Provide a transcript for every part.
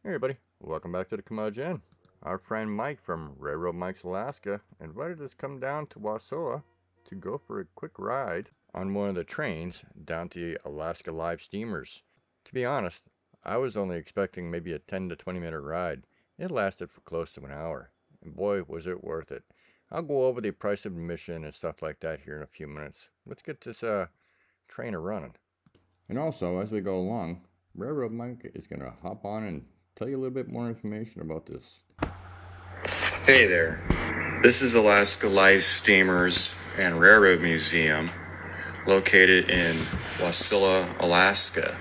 Hey everybody, welcome back to the Curmudge Inn. Our friend Mike from Railroad Mike's Alaska invited us to come down to Wasilla to go for a quick ride on one of the trains down to the Alaska Live steamers. To be honest, I was only expecting maybe a 10 to 20 minute ride. It lasted for close to an hour, and boy was it worth it. I'll go over the price of admission and stuff like that here in a few minutes. Let's get this train running. And also, as we go along, Railroad Mike is going to hop on and tell you a little bit more information about this. Hey there, this is Alaska Live Steamers and Railroad Museum located in Wasilla, Alaska.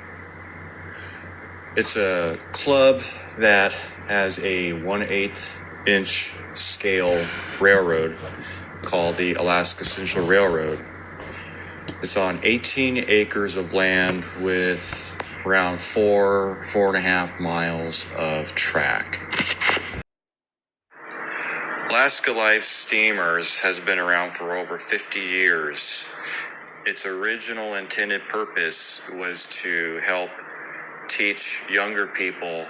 It's a club that has a 1/8 inch scale railroad called the Alaska Central Railroad. It's on 18 acres of land with around 4.5 miles of track. Alaska Live Steamers has been around for over 50 years. Its original intended purpose was to help teach younger people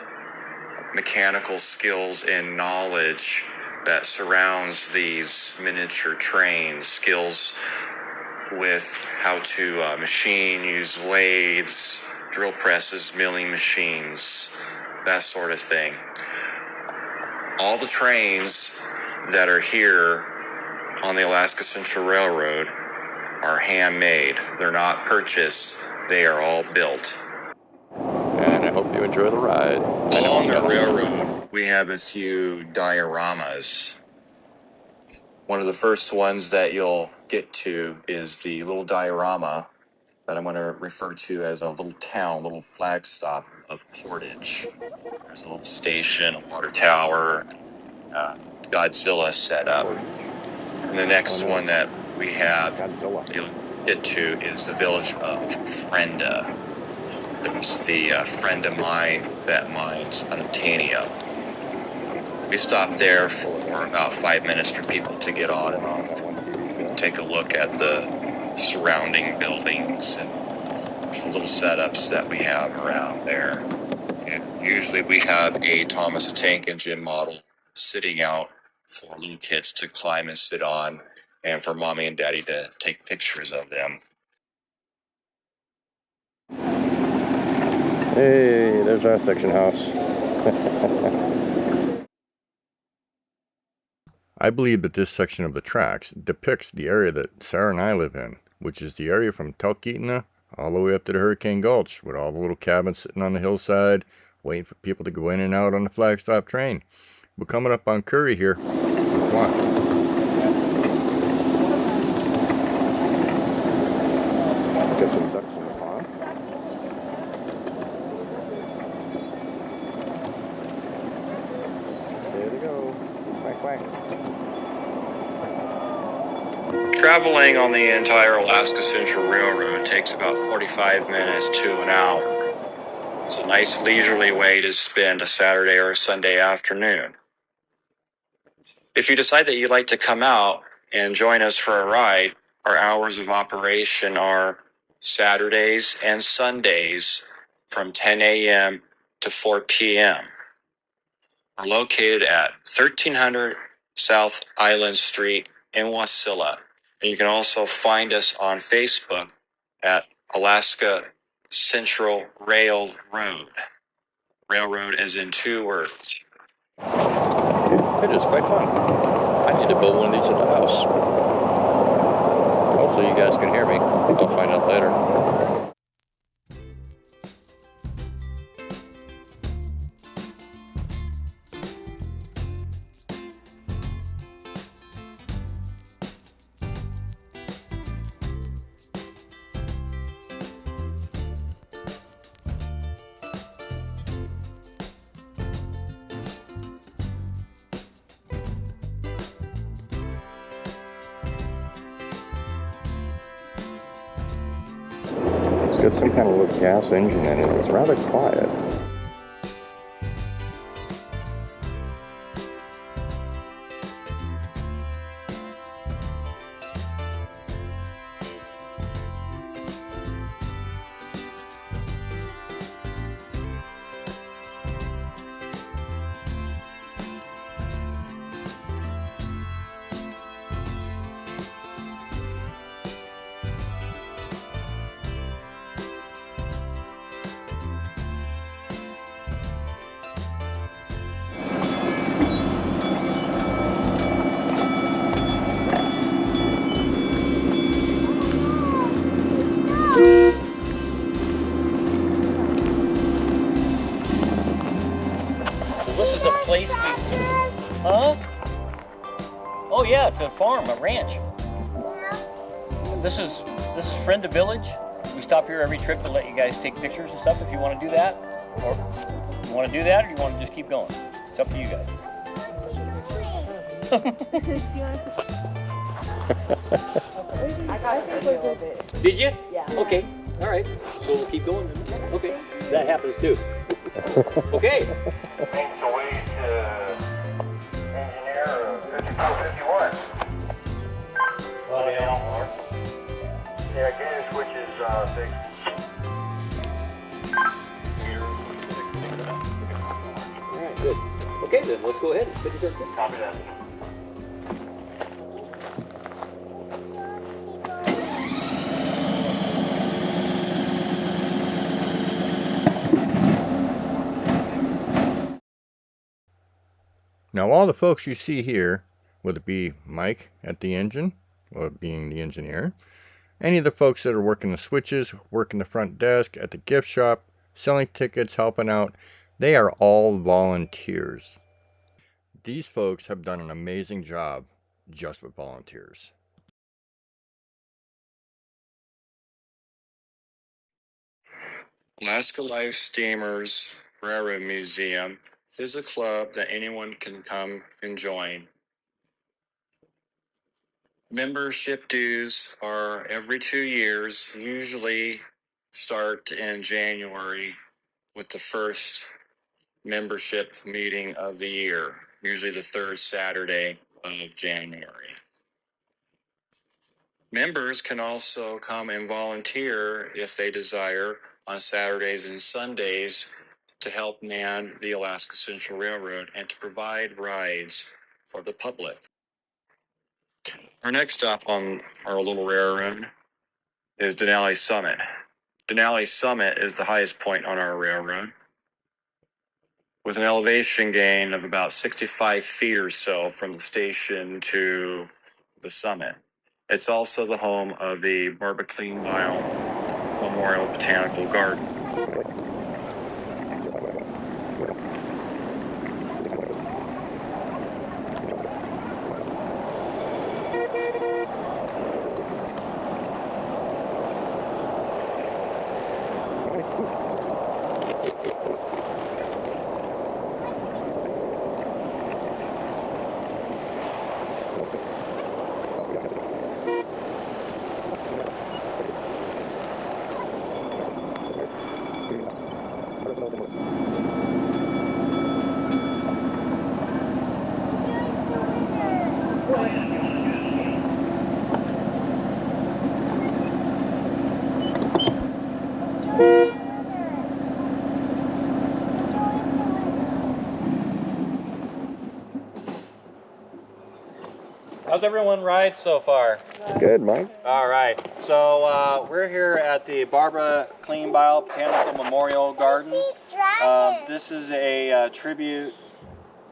mechanical skills and knowledge that surrounds these miniature trains, skills with how to machine, use lathes, drill presses, milling machines, that sort of thing. All the trains that are here on the Alaska Central Railroad are handmade. They're not purchased. They are all built. And I hope you enjoy the ride. Along the railroad, we have a few dioramas. One of the first ones that you'll get to is the little diorama that I'm going to refer to as a little town, little flagstop of Portage. There's a little station, a water tower, Godzilla set up. And the next one that we have you'll get to is the village of Frenda. It's the friend of mine that mines unobtainium. We stopped there for about 5 minutes for people to get on and off, take a look at the surrounding buildings and little setups that we have around there. And usually we have a Thomas the Tank Engine model sitting out for little kids to climb and sit on, and for mommy and daddy to take pictures of them. Hey, there's our section house. I believe that this section of the tracks depicts the area that Sarah and I live in, which is the area from Talkeetna all the way up to the Hurricane Gulch, with all the little cabins sitting on the hillside, waiting for people to go in and out on the flagstop train. We're coming up on Curry here. Let's watch. Get some ducks in the pond. There they go. Quack, quack. Traveling on the entire Alaska Central Railroad takes about 45 minutes to an hour. It's a nice leisurely way to spend a Saturday or a Sunday afternoon. If you decide that you'd like to come out and join us for a ride, our hours of operation are Saturdays and Sundays from 10 a.m. to 4 p.m. We're located at 1300 South Island Street in Wasilla. And you can also find us on Facebook at Alaska Central Railroad. Railroad as in 2 words. It is quite fun. I need to build one of these at the house. Hopefully you guys can hear me. I'll find out later. It's got some kind of little gas engine in it. It's rather quiet. this is a place we... Huh? Oh yeah, it's a farm, a ranch. This is Friend the Village. We stop here every trip to let you guys take pictures and stuff if you want to do that. Or you want to do that, or you want to just keep going. It's up to you guys. Did you? Yeah. Okay. All right. So we'll keep going then. Okay. That happens too. Okay. Makes the way to engineer 5451. Oh, yeah. Yeah, gear switch is fixed. All right, good. Okay then, let's go ahead and finish our trip. Copy that. Now all the folks you see here, whether it be Mike at the engine, or being the engineer, any of the folks that are working the switches, working the front desk, at the gift shop, selling tickets, helping out, they are all volunteers. These folks have done an amazing job just with volunteers. Alaska Life Steamers Railroad Museum is a club that anyone can come and join. Membership dues are every 2 years, usually start in January with the first membership meeting of the year, usually the third Saturday of January. Members can also come and volunteer if they desire on Saturdays and Sundays to help man the Alaska Central Railroad and to provide rides for the public. Our next stop on our little railroad is Denali Summit. Denali Summit is the highest point on our railroad, with an elevation gain of about 65 feet or so from the station to the summit. It's also the home of the Barbara Kleinbile Memorial Botanical Garden. How's everyone ride so far? Good, Mike. All right, so we're here at the Barbara Kleinbile Botanical Memorial Garden. This is a tribute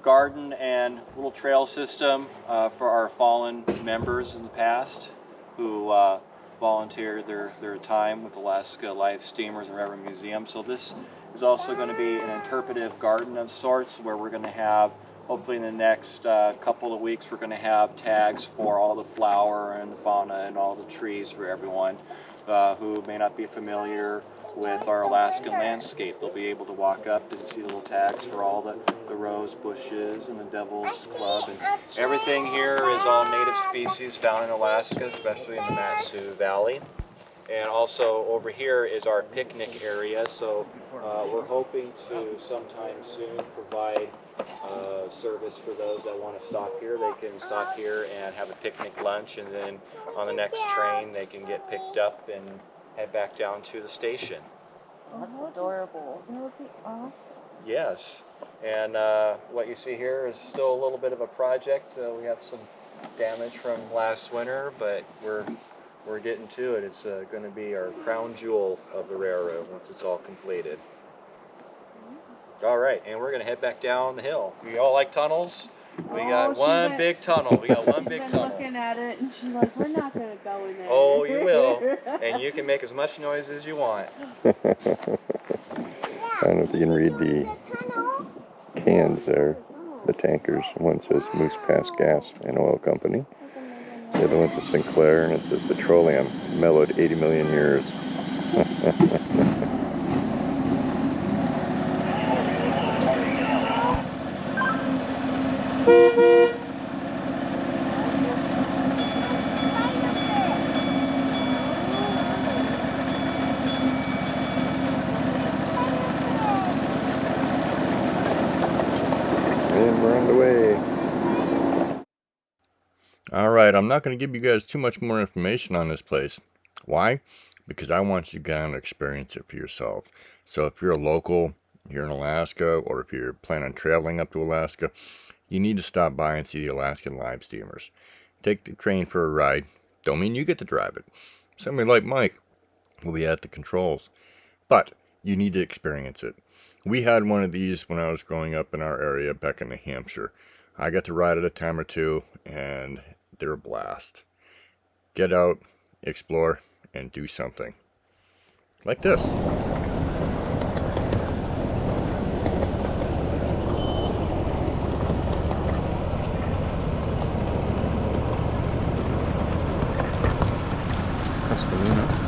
garden and little trail system for our fallen members in the past who volunteered their time with Alaska Life Steamers and Railroad Museum. So this is also going to be an interpretive garden of sorts where we're going to have, hopefully in the next couple of weeks, we're going to have tags for all the flower and the fauna and all the trees for everyone who may not be familiar with our Alaskan landscape. They'll be able to walk up and see little tags for all the rose bushes and the Devil's Club. And everything here is all native species found in Alaska, especially in the Mat-Su Valley. And also over here is our picnic area, so we're hoping to sometime soon provide service for those that want to stop here. They can stop here and have a picnic lunch, and then on the next train they can get picked up and head back down to the station. That's adorable. That would be awesome. Yes, and what you see here is still a little bit of a project. We have some damage from last winter, but we're getting to it. It's going to be our crown jewel of the railroad once it's all completed. All right, and we're going to head back down the hill. We all like tunnels? We got one big tunnel. We got one big tunnel. Looking at it, and she's like, "We're not going to go in there." Oh, you will, and you can make as much noise as you want. I don't know if you can read the cans there, the tankers. One says Moose Pass Gas and Oil Company. The other one says Sinclair, and it says Petroleum, mellowed 80 million years. And we're on the way. Alright, I'm not going to give you guys too much more information on this place. Why? Because I want you to get out and experience it for yourself. So if you're a local here in Alaska, or if you're planning on traveling up to Alaska, you need to stop by and see the Alaskan live steamers. Take the train for a ride. Don't mean you get to drive it. Somebody like Mike will be at the controls. But you need to experience it. We had one of these when I was growing up in our area back in New Hampshire. I got to ride it a time or two, and they're a blast. Get out, explore, and do something. Like this. Tuscaloosa.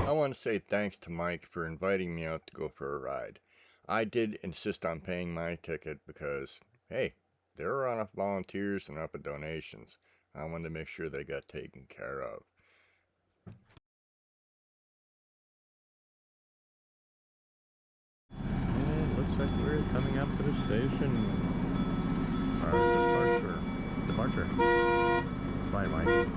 I want to say thanks to Mike for inviting me out to go for a ride. I did insist on paying my ticket because, hey, there are enough volunteers and enough donations. I wanted to make sure they got taken care of. And it looks like we're coming up to the station. Our departure. Bye, Mike.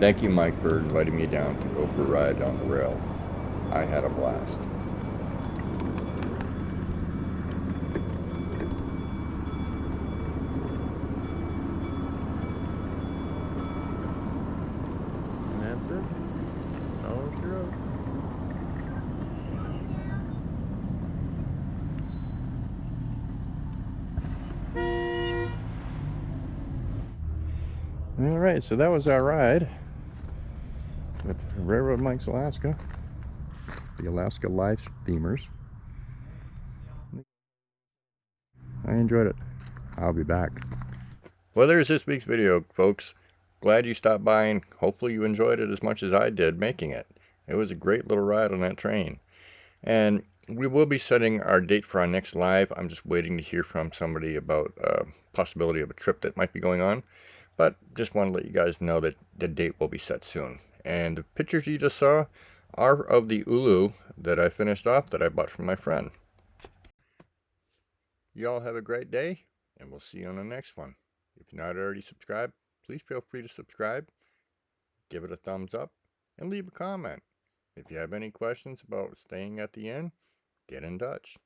Thank you, Mike, for inviting me down to go for a ride on the rail. I had a blast. And that's it. Follow the road. Alright, so that was our ride with Railroad Mike's Alaska, the Alaska Live Steamers. I enjoyed it. I'll be back. Well, there's this week's video, folks. Glad you stopped by, and hopefully you enjoyed it as much as I did making it. It was a great little ride on that train. And we will be setting our date for our next live. I'm just waiting to hear from somebody about possibility of a trip that might be going on. But just want to let you guys know that the date will be set soon. And the pictures you just saw are of the ulu that I finished off that I bought from my friend. You all have a great day, and we'll see you on the next one. If you're not already subscribed, please feel free to subscribe, give it a thumbs up, and leave a comment. If you have any questions about staying at the end, get in touch.